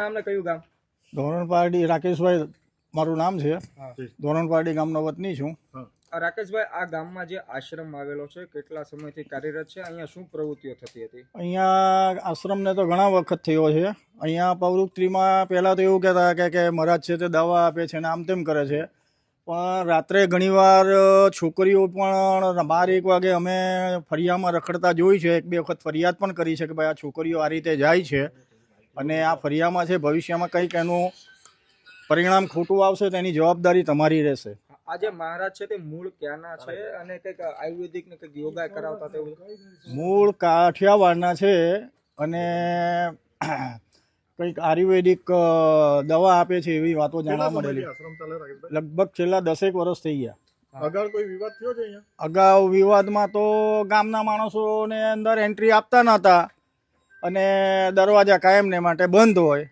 નામ ને કયું ગામ? ધોરણપારડી રાકેશભાઈ મારું નામ છે. હા. ધોરણપારડી ગામનો વતની છું. રાકેશભાઈ, આ ગામમાં જે આશ્રમ આવેલો છે કેટલા સમયથી કાર્યરત છે? અહીંયા શું પ્રવૃત્તિઓ થતી હતી? અહીંયા આશ્રમને તો ઘણા વખત થયો છે. અહીંયા પ્રવૃત્તિમાં પહેલાં તો એવું કહેતા કે મહારાજ છે તે દવા આપે છે ને આમ તેમ કરે છે, પણ રાત્રે ઘણીવાર છોકરીઓ પણ 12-1 વાગે અમે ફરિયામાં રખડતા જોઈ છે. 1-2 વખત ફરિયાદ પણ કરી છે કે ભાઈ આ છોકરીઓ આ રીતે જાય છે અને આ ફરિયામાં છે, ભવિષ્યમાં કંઈક એનું પરિણામ ખોટું આવશે તો એની જવાબદારી તમારી રહેશે. આ જે મહારાજ છે તે મૂળ ક્યાંના છે અને કંઈક આયુર્વેદિક ને કંઈક યોગા કરાવતા તેવું? મૂળ કાઠિયાવાડના છે અને કંઈક આયુર્વેદિક દવા આપે છે એવી વાતો જાણવા મળેલી. લગભગ છેલ્લા 10 વર્ષ થઈ ગયા. અગાઉ કોઈ વિવાદ થયો છે અહીંયા? અગાઉ વિવાદમાં તો ગામના માણસોને અંદર એન્ટ્રી આપતા નહોતા અને દરવાજા કાયમને માટે બંધ હોય.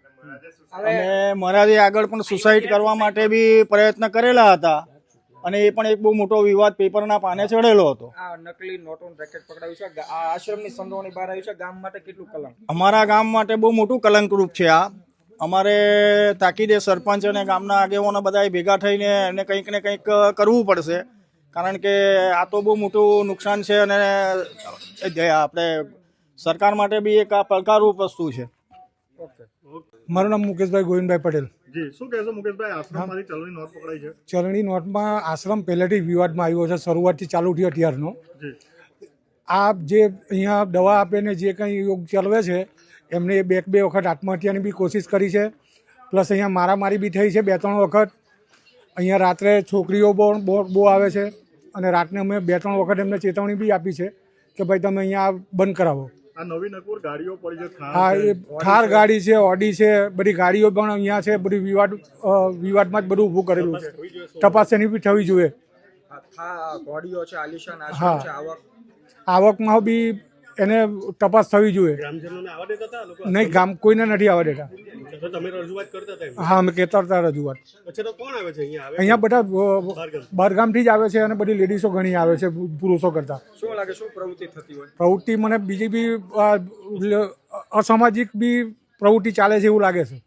અને મહારાજે આગળ પણ સુસાઇડ કરવા માટે બી પ્રયત્ન કરેલા હતા અને એ પણ એક બહુ મોટો વિવાદ પેપરના પાને ચડેલો હતો. આ નકલી નોટોનું રેકેટ પકડાયું છે, આ આશ્રમની સંડોવણી બહાર આવી છે. ગામ માટે કેટલું કલંક? અમારા ગામ માટે બહુ મોટું કલંકરૂપ છે આ. અમારે તાકીદે સરપંચ અને ગામના આગેવાનો બધા ભેગા થઈને એને કંઈક ને કંઈક કરવું પડશે, કારણ કે આ તો બહુ મોટું નુકસાન છે અને આપણે સરકાર માટે બી એક આ પડકારરૂપ વસ્તુ છે. મારું નામ મુકેશભાઈ ગોવિંદભાઈ પટેલ. જી, શું કહેશો મુકેશભાઈ? આશ્રમમાંથી ચલણી નોટ પકડાઈ છે. ચલણી નોટમાં આશ્રમ પહેલેથી વિવાદમાં આવ્યો છે, શરૂઆતથી ચાલુ થયો ત્યારનો. આ જે અહીંયા દવા આપે ને જે કંઈ યોગ ચલાવે છે એમને 2 વખત આત્મહત્યાની બી કોશિશ કરી છે, પ્લસ અહીંયા મારામારી બી થઈ છે 2-3 વખત. અહીંયા રાત્રે છોકરીઓ બહુ આવે છે અને રાતને અમે 2-3 વખત એમને ચેતવણી બી આપી છે કે ભાઈ તમે અહીંયા બંધ કરાવો. આ નવી નકુર ગાડીઓ પડી છે. હા, એ થાર ગાડી છે, ઓડી છે, બધી ગાડીઓ પણ અહીંયા છે. બધી વિવાદમાં જ બધું ઊભું કરેલું છે. તપાસ એની બી થવી જોઈએ. આ ગાડીઓ છે, આલિશાન આશ્રમ છે, આવકમાં બી એને તપાસ થવી જોઈએ. નહીં, ગામ કોઈને નથી આવવા દેતા. હા, અમે કહેતા હતા રજૂઆત. અહીંયા બધા બહારગામથી જ આવે છે અને બધી લેડીઝો ઘણી આવે છે પુરુષો કરતા. શું લાગે શું પ્રવૃત્તિ થતી હોય? પ્રવૃત્તિ મને બીજી બી અસામાજિક બી પ્રવૃત્તિ ચાલે છે એવું લાગે છે.